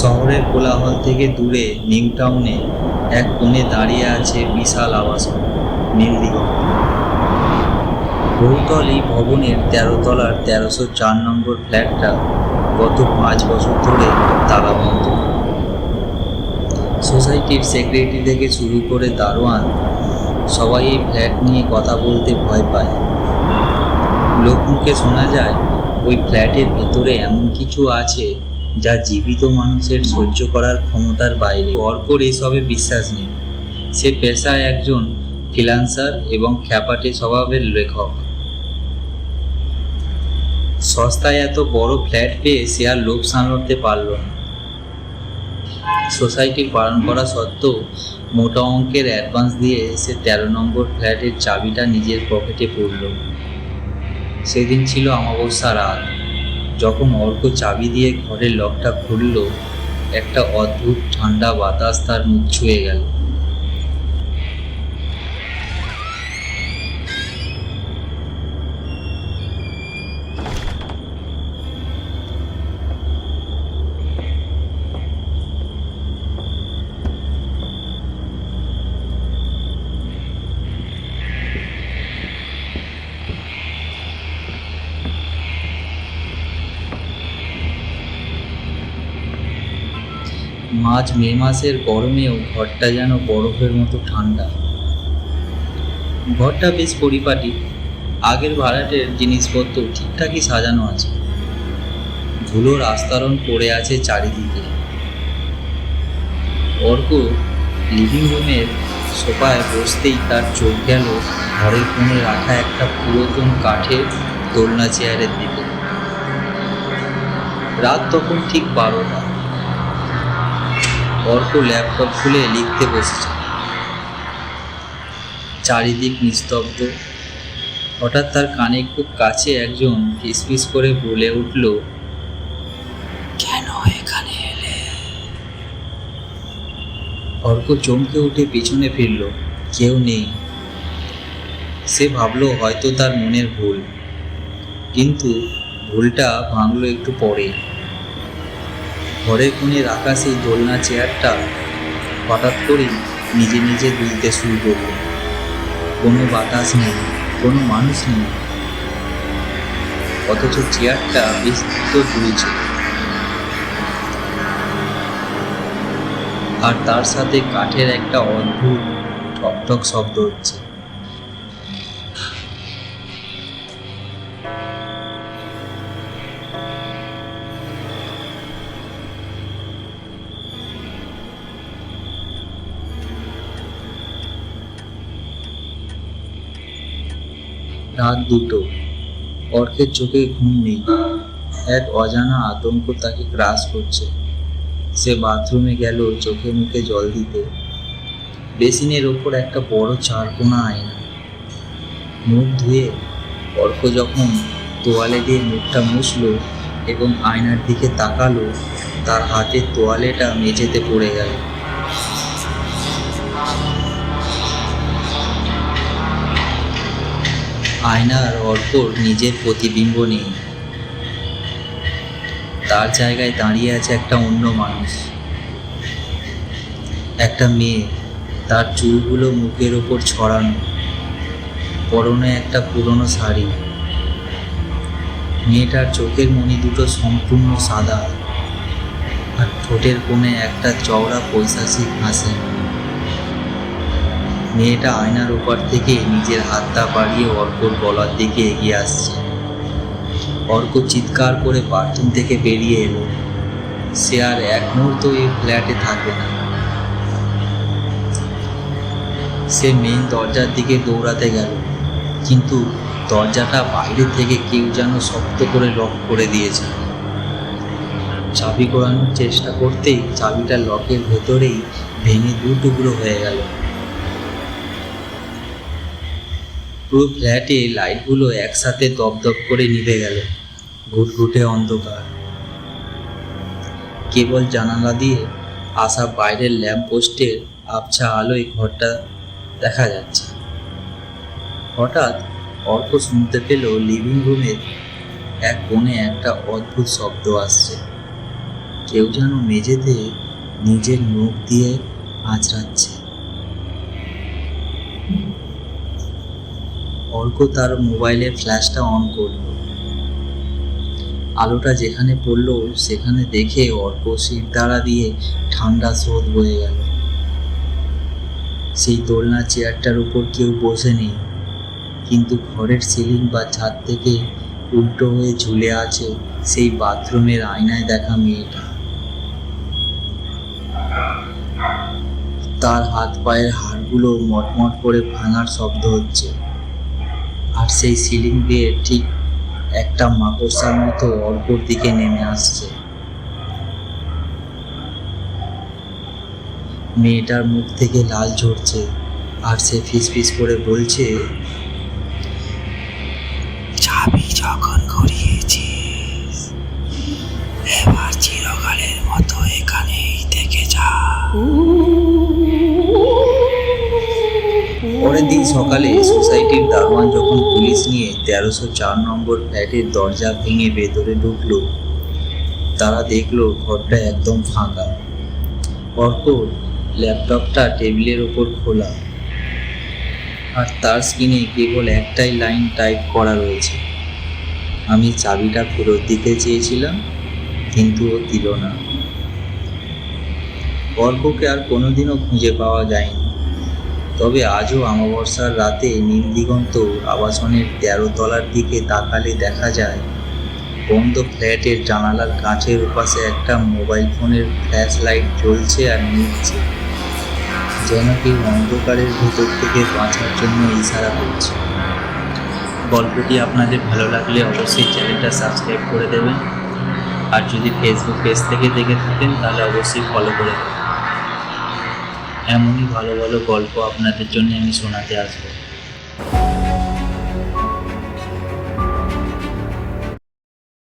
শহরের কোলাহল থেকে দূরে নিউ টাউনে এক কোণে দাঁড়িয়ে আছে বিশাল আবাসন নীল দিগন্ত। বহুতল এই ভবনের ১৩ তলার ১৩০৪ নম্বর ফ্ল্যাটটা গত ৫ বছর ধরে তালাবন্ধ। সোসাইটির সেক্রেটারি থেকে শুরু করে দারোয়ান সবাই এই ফ্ল্যাট নিয়ে কথা বলতে ভয় পায়। লোকমুখে শোনা যায় ওই ফ্ল্যাটের ভেতরে এমন কিছু আছে যা জীবিত মানুষের সহ্য করার ক্ষমতার বাইরে। অর্কর এসবে বিশ্বাস নেই। সে পেশায় একজন ফ্রিল্যান্সার এবং খ্যাপাটে স্বভাবের লেখক। সস্তায় এত বড় ফ্ল্যাট পেয়ে সে আর লোভ সামলাতে পারল না। সোসাইটির বারণ করা সত্ত্বেও মোটা অঙ্কের অ্যাডভান্স দিয়ে সে ১৩ নম্বর ফ্ল্যাটের চাবিটা নিজের পকেটে পুরল। সেদিন ছিল অমাবস্যা রাত। যখন অর্ক চাবি দিয়ে ঘরের লকটা খুলল, একটা অদ্ভুত ঠান্ডা বাতাস তার মুখ ছুঁয়ে গেল। মে মাসের গরমেও ঘরটা যেন বরফের মতো ঠান্ডা। ঘরটা বেশ পরিপাটি। আগের ভাড়াটের জিনিসপত্র ঠিকঠাকই সাজানো আছে। ধুলোর আস্তরণ পড়ে আছে চারিদিকে। অর্ক লিভিং রুমের সোফায় বসতেই তার চোখ গেল ঘরের কোণে রাখা একটা পুরাতন কাঠের দোলনা চেয়ারের দিকে। রাত তখন ঠিক ১২টা। অর্ক ল্যাপটপ খুলে লিখতে বসেছে। চারিদিক নিস্তব্ধ। হঠাৎ তার কানে খুব কাছে একজন ফিসফিস করে বলে উঠল, কেন এখানে এলে? অর্ক চমকে উঠে পিছনে ফিরল। কেউ নেই। সে ভাবল হয়তো তার মনের ভুল, কিন্তু ভুলটা ভাঙল একটু পরে। ঘরের কোণে রাখা সেই দোলনা চেয়ারটা হঠাৎ করেই নিজে নিজে দুলতে শুরু করল। কোনো বাতাস নেই, কোনো মানুষ নেই, অথচ চেয়ারটা বেশ দ্রুত দুলছে। আর তার সাথে কাঠের একটা অদ্ভুত ঠকঠক শব্দ হচ্ছে। রাত ২টো। অর্কের চোখে ঘুম নেই। এক অজানা আতঙ্ক তাকে গ্রাস করছে। সে বাথরুমে গেল চোখে মুখে জল দিতে। বেসিনের ওপর একটা বড় চারকোনা আয়না। মুখ ধুয়ে অর্ক যখন তোয়ালে দিয়ে মুখটা মুছল এবং আয়নার দিকে তাকালো, তার হাতের তোয়ালেটা মেঝেতে পড়ে গেল। আয়নার অর্কর নিজের প্রতিবিম্ব নেই। তার জায়গায় দাঁড়িয়ে আছে একটা অন্য মানুষ। একটা মেয়ে, তার চুলগুলো মুখের ওপর ছড়ানো, পরনে একটা পুরনো শাড়ি। মেয়েটার চোখের মণি দুটো সম্পূর্ণ সাদা, আর ঠোঁটের কোণে একটা চওড়া পৈশাচিক হাসি। মেয়েটা আয়নার ওপার থেকে নিজের হাতটা বাড়িয়ে অর্কর গলার দিকে এগিয়ে আসছে। অর্ক চিৎকার করে বাথরুম থেকে বেরিয়ে এলো। সে আর এক মুহূর্ত এই ফ্ল্যাটে থাকবে না। সে মেইন দরজার দিকে দৌড়াতে গেল, কিন্তু দরজাটা বাইরে থেকে কেউ যেন শক্ত করে লক করে দিয়েছে। চাবি ঘোরানোর চেষ্টা করতেই চাবিটা লকের ভেতরেই ভেঙে ২ টুকরো হয়ে গেল। পুরো ফ্ল্যাটে লাইটগুলো একসাথে দপদপ করে নিভে গেল। ঘুটঘুটে অন্ধকার। কেবল জানালা দিয়ে আসা বাইরের ল্যাম্পপোস্টের আবছা আলোয় ঘরটা দেখা যাচ্ছে। হঠাৎ অর্ক শুনতে পেল লিভিং রুমের এক কোণে একটা অদ্ভুত শব্দ আসছে। কেউ যেন মেঝেতে নিজের মুখ দিয়ে আঁচড়াচ্ছে। অর্ক তার মোবাইলের ফ্ল্যাশটা অন করলো। আলোটা যেখানে পড়লো সেখানে দেখে অর্ক শিরদাঁড়া দিয়ে ঠান্ডা স্রোত বয়ে গেল। সেই দোলনা চেয়ারটার উপর কেউ বসে নেই, কিন্তু ঘরের সিলিং বা ছাদ থেকে উল্টো হয়ে ঝুলে আছে সেই বাথরুমের আয়নায় দেখা মেয়েটা। তার হাত পায়ের হাড়গুলো মটমট করে ভাঙার শব্দ হচ্ছে, আর সেই সিলিং দিয়ে ঠিক একটা মাকড়সার মতো অর্কর দিকে নেমে আসছে। মেয়েটার মুখ থেকে লাল ঝরছে, আর সে ফিসফিস করে বলছে, চাবি যখন ঘুরিয়েছিস, এবার চিরকালের মতো এখানেই থেকে যা। পরের দিন সকালে সোসাইটির দারোয়ান যখন পুলিশ নিয়ে 1304 নম্বর ফ্ল্যাটের দরজা ভেঙে ভেতরে ঢুকলো, তারা দেখলো ঘরটা একদম ফাঁকা। অর্কর ল্যাপটপটা টেবিলের ওপর খোলা, আর তার স্ক্রিনে কেবল একটাই লাইন টাইপ করা রয়েছে, আমি চাবিটা ফেরত দিতে চেয়েছিলাম, কিন্তু ও দিল না। অর্ককে আর কোনোদিনও খুঁজে পাওয়া যায়নি। তবে আজও অমাবস্যার রাতে নীলদিগন্ত আবাসনের 13 তলার দিকে তাকালে দেখা যায় বন্ধ ফ্ল্যাটের জানালার কাঁচের ওপাশে একটা মোবাইল ফোনের ফ্ল্যাশ লাইট জ্বলছে আর নিচ্ছে, যেন কেউ অন্ধকারের ভেতর থেকে বাঁচার জন্য ইশারা করছে। গল্পটি আপনাদের ভালো লাগলে অবশ্যই চ্যানেলটা সাবস্ক্রাইব করে দেবেন, আর যদি ফেসবুক পেজ থেকে দেখে থাকেন তাহলে অবশ্যই ফলো করে দেবেন। এমনই ভালো ভালো গল্প আপনাদের জন্য আমি শোনাতে আসবো।